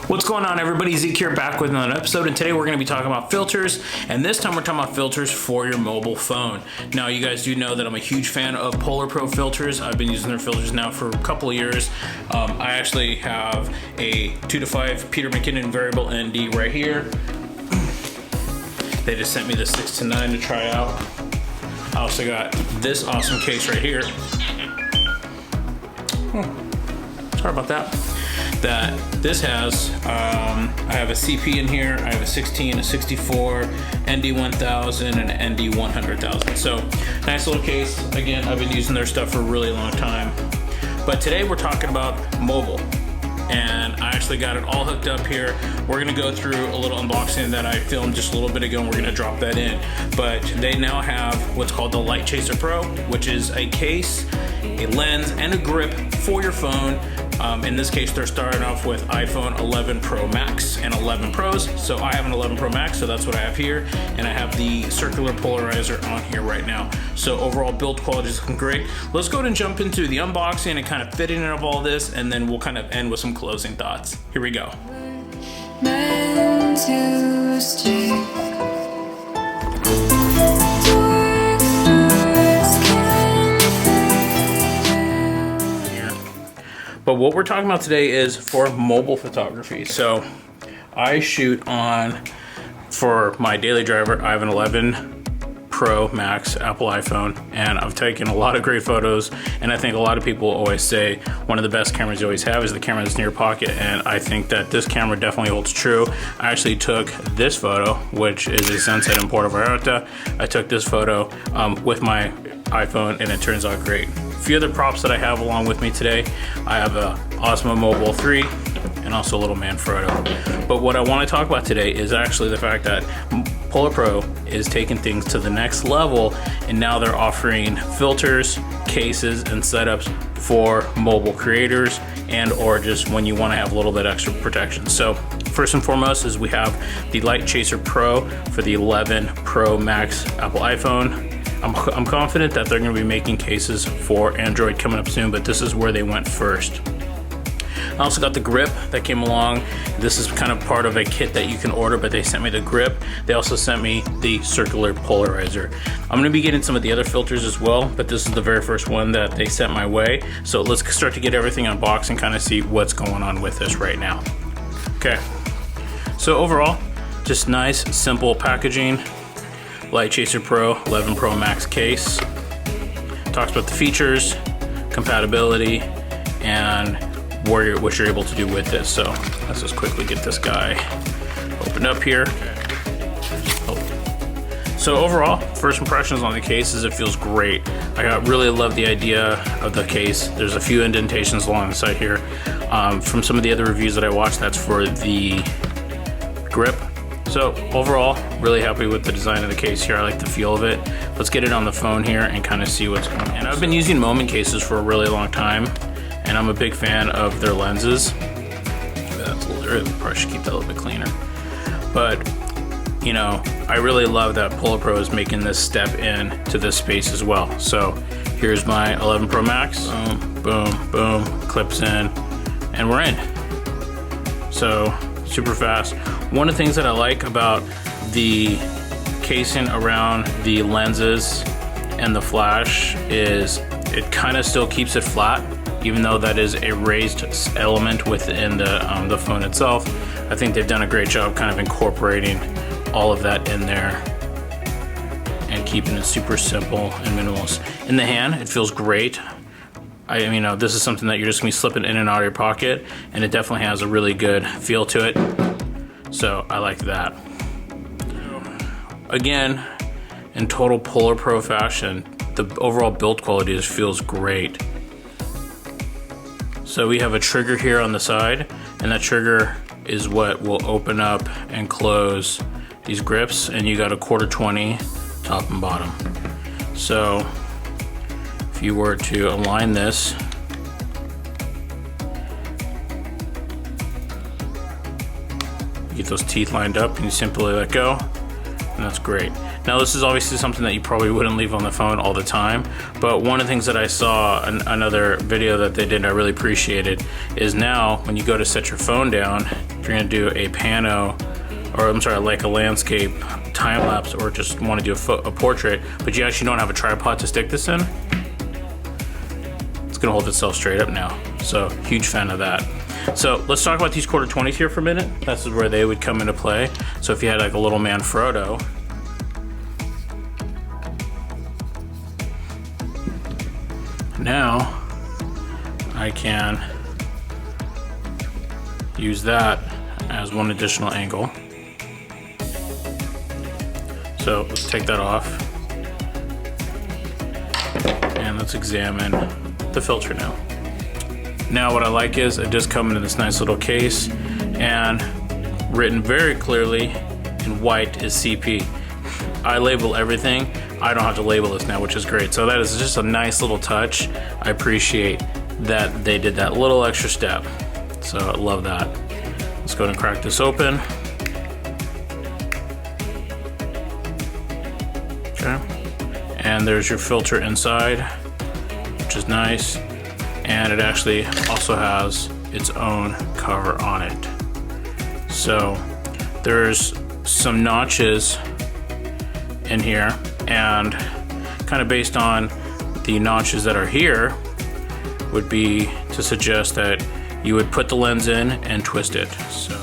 What's going on, everybody? Zeke here, back with another episode, and today we're going to be talking about filters, and this time we're talking about filters for your mobile phone. Now, you guys do know that I'm a huge fan of PolarPro filters. I've been using their filters now for a couple of years. I actually have a 2:5 Peter McKinnon variable ND right here. They just sent me the 6-9 to try out. I also got this awesome case right here. Sorry about that. This has, I have a CP in here, I have a 16, a 64, ND 1000, and an ND 100,000. So nice little case. Again, I've been using their stuff for a really long time. But today we're talking about mobile. And I actually got it all hooked up here. We're gonna go through a little unboxing that I filmed just a little bit ago, and we're gonna drop that in. But they now have what's called the LiteChaser Pro, which is a case, a lens, and a grip for your phone. In this case, they're starting off with iPhone 11 Pro Max and 11 Pros. So I have an 11 Pro Max, so that's what I have here. And I have the circular polarizer on here right now. So overall build quality is looking great. Let's go ahead and jump into the unboxing and kind of fitting of all this, and then we'll kind of end with some closing thoughts. Here we go. Meant to stay. But what we're talking about today is for mobile photography. So I shoot on, for my daily driver, I have an 11 Pro Max Apple iPhone, and I've taken a lot of great photos, and I think a lot of people always say one of the best cameras you always have is the camera that's in your pocket, and I think that this camera definitely holds true. I actually took this photo, which is a sunset in Puerto Vallarta. I took this photo with my iPhone, and it turns out great. A few other props that I have along with me today. I have a Osmo Mobile 3 and also a little Manfrotto. But what I want to talk about today is actually the fact that PolarPro is taking things to the next level, and now they're offering filters, cases, and setups for mobile creators and or just when you want to have a little bit extra protection. So first and foremost is we have the LiteChaser Pro for the 11 Pro Max Apple iPhone. I'm confident that they're going to be making cases for Android coming up soon, but this is where they went first. I also got the grip that came along. This is kind of part of a kit that you can order, but they sent me the grip. They also sent me the circular polarizer. I'm going to be getting some of the other filters as well, but this is the very first one that they sent my way. So let's start to get everything unboxed and kind of see what's going on with this right now. Okay, so overall, just nice, simple packaging. LiteChaser Pro 11 Pro Max case. Talks about the features, compatibility, and what you're able to do with this. So let's just quickly get this guy opened up here. So overall, first impressions on the case is it feels great. I really love the idea of the case. There's a few indentations along the side here. From some of the other reviews that I watched, that's for the grip. So overall, really happy with the design of the case here. I like the feel of it. Let's get it on the phone here and kind of see what's going on. And I've been using Moment cases for a really long time, and I'm a big fan of their lenses. That's a little, probably should keep that a little bit cleaner. But, you know, I really love that PolarPro is making this step in to this space as well. So here's my 11 Pro Max. Boom, boom, boom, clips in, and we're in. So super fast. One of the things that I like about the casing around the lenses and the flash is it kind of still keeps it flat, even though that is a raised element within the phone itself. I think they've done a great job kind of incorporating all of that in there and keeping it super simple and minimalist. In the hand, it feels great. You know, this is something that you're just gonna be slipping in and out of your pocket, and it definitely has a really good feel to it. So I like that. Again, in total PolarPro fashion, the overall build quality just feels great. So we have a trigger here on the side, and that trigger is what will open up and close these grips, and you got a 1/4-20 top and bottom. So if you were to align this, get those teeth lined up and you simply let go, and that's great. Now this is obviously something that you probably wouldn't leave on the phone all the time, but one of the things that I saw in another video that they did I really appreciated is now when you go to set your phone down, if you're gonna do a pano, or I'm sorry, like a landscape time lapse, or just want to do a portrait, but you actually don't have a tripod to stick this in, it's gonna hold itself straight up now. So huge fan of that. So let's talk about these quarter 20s here for a minute. This is where they would come into play. So if you had like a little man Frodo, now I can use that as one additional angle. So let's take that off and let's examine the filter now. Now what I like is it does come in this nice little case, and written very clearly in white is CP. I label everything. I don't have to label this now, which is great. So that is just a nice little touch. I appreciate that they did that little extra step. So I love that. Let's go ahead and crack this open. Okay. And there's your filter inside, which is nice. And it actually also has its own cover on it. So there's some notches in here, and kind of based on the notches that are here would be to suggest that you would put the lens in and twist it. So,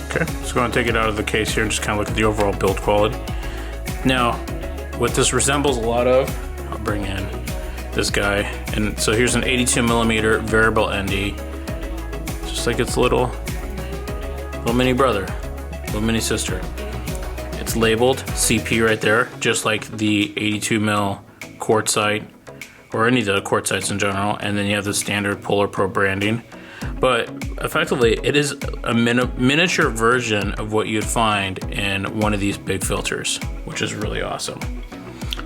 okay, let's go and take it out of the case here and just kind of look at the overall build quality. Now, what this resembles a lot of, I'll bring in this guy, and so here's an 82mm variable ND, just like its little mini brother, little mini sister. It's labeled CP right there, just like the 82mm quartzite, or any of the quartzites in general, and then you have the standard PolarPro branding. But effectively, it is a miniature version of what you'd find in one of these big filters, which is really awesome.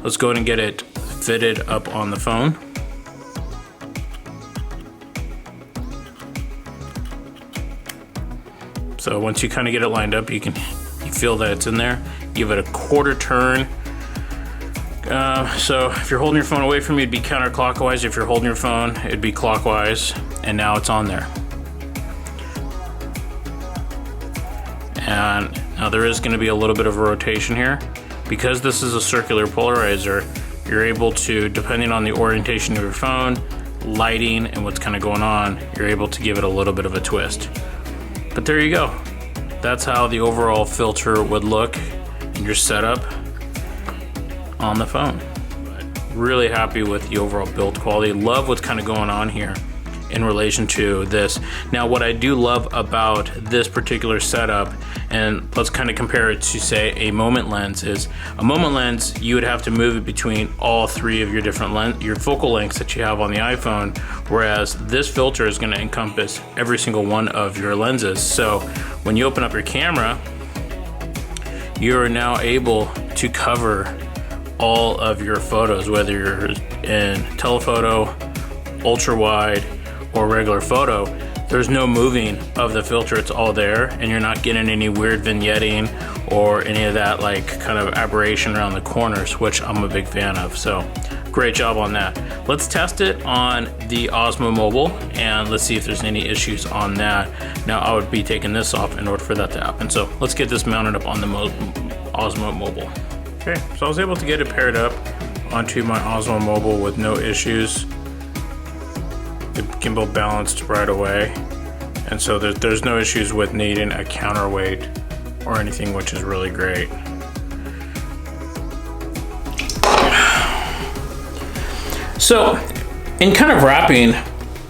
Let's go ahead and get it fitted up on the phone. So once you kind of get it lined up, you feel that it's in there. Give it a quarter turn. So if you're holding your phone away from you, it'd be counterclockwise. If you're holding your phone, it'd be clockwise. And now it's on there. And now there is going to be a little bit of a rotation here. Because this is a circular polarizer, you're able to, depending on the orientation of your phone, lighting, and what's kind of going on, you're able to give it a little bit of a twist. But there you go. That's how the overall filter would look in your setup on the phone. But really happy with the overall build quality. Love what's kind of going on here in relation to this. Now, what I do love about this particular setup, and let's kind of compare it to, say, a moment lens, is a moment lens, you would have to move it between all three of your different your focal lengths that you have on the iPhone, whereas this filter is going to encompass every single one of your lenses. So when you open up your camera, you're now able to cover all of your photos, whether you're in telephoto, ultra wide, or regular photo. There's no moving of the filter, it's all there, and you're not getting any weird vignetting or any of that like kind of aberration around the corners, which I'm a big fan of. So great job on that. Let's test it on the Osmo Mobile and let's see if there's any issues on that. Now I would be taking this off in order for that to happen. So let's get this mounted up on the Osmo Mobile. Okay, so I was able to get it paired up onto my Osmo Mobile with no issues. The gimbal balanced right away, and so there's no issues with needing a counterweight or anything, which is really great. So in kind of wrapping,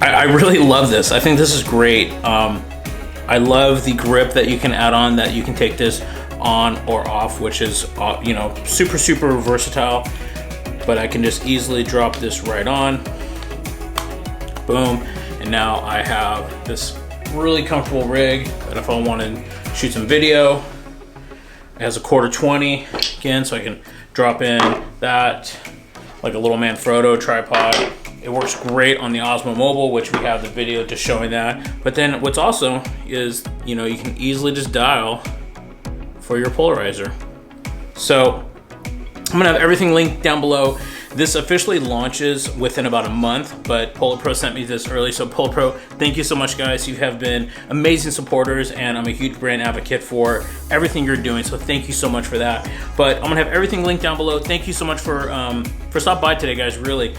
I really love this. I think this is great. I love the grip that you can add on, that you can take this on or off, which is you know, super versatile. But I can just easily drop this right on. Boom, and now I have this really comfortable rig that if I want to shoot some video, it has a quarter 20 again, so I can drop in that like a little man Frodo tripod. It works great on the Osmo Mobile, which we have the video just showing that. But then what's awesome is, you know, you can easily just dial for your polarizer. So I'm gonna have everything linked down below. This officially launches within about a month, but PolarPro sent me this early. So PolarPro, thank you so much, guys. You have been amazing supporters, and I'm a huge brand advocate for everything you're doing. So thank you so much for that. But I'm gonna have everything linked down below. Thank you so much for stopping by today, guys. Really,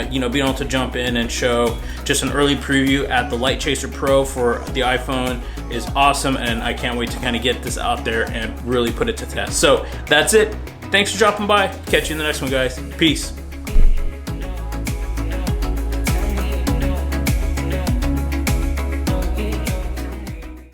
you know, being able to jump in and show just an early preview at the LiteChaser Pro for the iPhone is awesome, and I can't wait to kind of get this out there and really put it to test. So that's it. Thanks for dropping by. Catch you in the next one, guys. Peace.